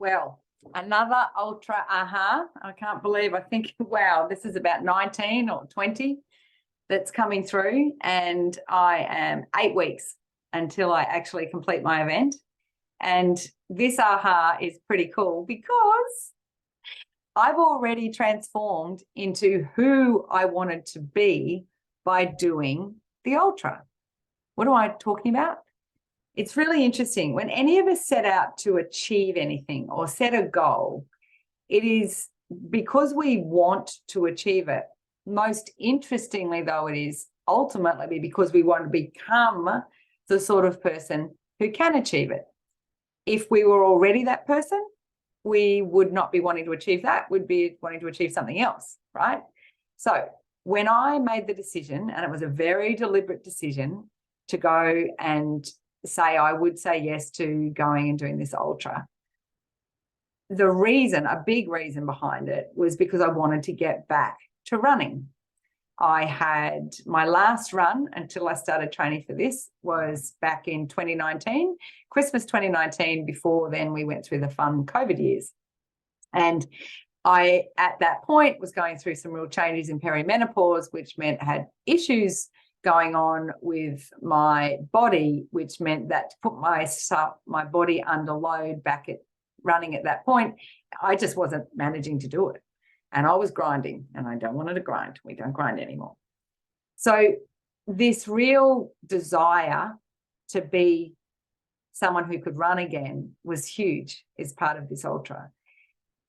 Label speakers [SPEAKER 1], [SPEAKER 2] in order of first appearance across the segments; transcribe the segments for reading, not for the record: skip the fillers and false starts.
[SPEAKER 1] Well, another ultra aha. I can't believe, I think, wow, this is about 19 or 20 that's coming through, and I am 8 weeks until I actually complete my event. And this aha is pretty cool because I've already transformed into who I wanted to be by doing the ultra. What am I talking about? It's really interesting. When any of us set out to achieve anything or set a goal, it is because we want to achieve it. Most interestingly, though, it is ultimately because we want to become the sort of person who can achieve it. If we were already that person, we would not be wanting to achieve that. We'd be wanting to achieve something else, right? So when I made the decision, and it was a very deliberate decision to go and say I would say yes to going and doing this ultra, the reason, a big reason behind it, was because I wanted to get back to running. I had my last run until I started training for this was back in 2019, Christmas 2019. Before then, we went through the fun COVID years. And I, at that point, was going through some real changes in perimenopause, which meant I had issues going on with my body, which meant that to put my body under load back at running at that point, I just wasn't managing to do it. And I was grinding, and I don't want to grind. We don't grind anymore. So this real desire to be someone who could run again was huge as part of this ultra.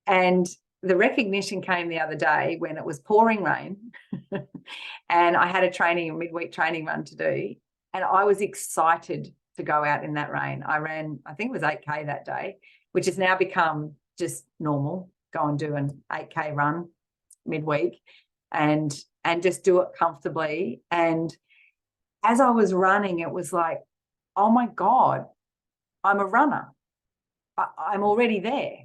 [SPEAKER 1] And the recognition came the other day when it was pouring rain and I had a midweek training run to do. And I was excited to go out in that rain. I ran, I think it was 8K that day, which has now become just normal. Go and do an 8K run midweek and just do it comfortably. And as I was running, it was like, oh my God, I'm a runner. I'm already there.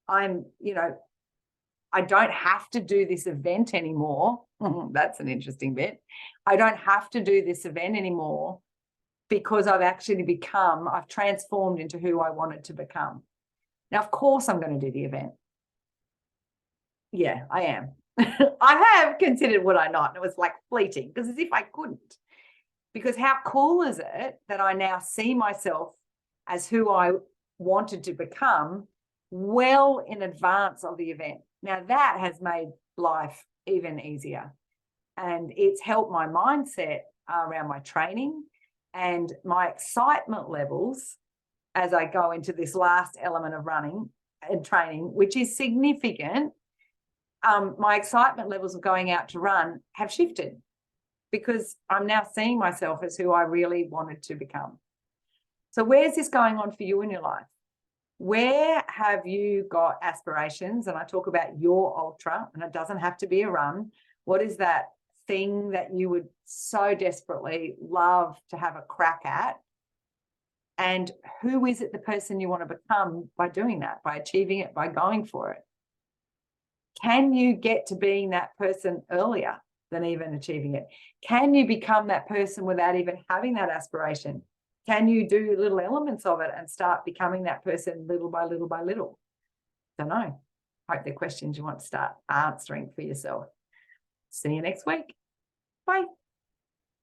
[SPEAKER 1] I don't have to do this event anymore. That's an interesting bit. I don't have to do this event anymore because I've transformed into who I wanted to become. Now, of course, I'm going to do the event. Yeah, I am. I have considered would I not. And it was like fleeting, because as if I couldn't. Because how cool is it that I now see myself as who I wanted to become well in advance of the event. Now that has made life even easier. And it's helped my mindset around my training and my excitement levels as I go into this last element of running and training, which is significant. My excitement levels of going out to run have shifted because I'm now seeing myself as who I really wanted to become. So where's this going on for you in your life? Where have you got aspirations? And I talk about your ultra, and it doesn't have to be a run. What is that thing that you would so desperately love to have a crack at? And who is it, the person you want to become by doing that, by achieving it, by going for it? Can you get to being that person earlier than even achieving it? Can you become that person without even having that aspiration? Can you do little elements of it and start becoming that person little by little by little? Don't know. Hope they're questions you want to start answering for yourself. See you next week. Bye.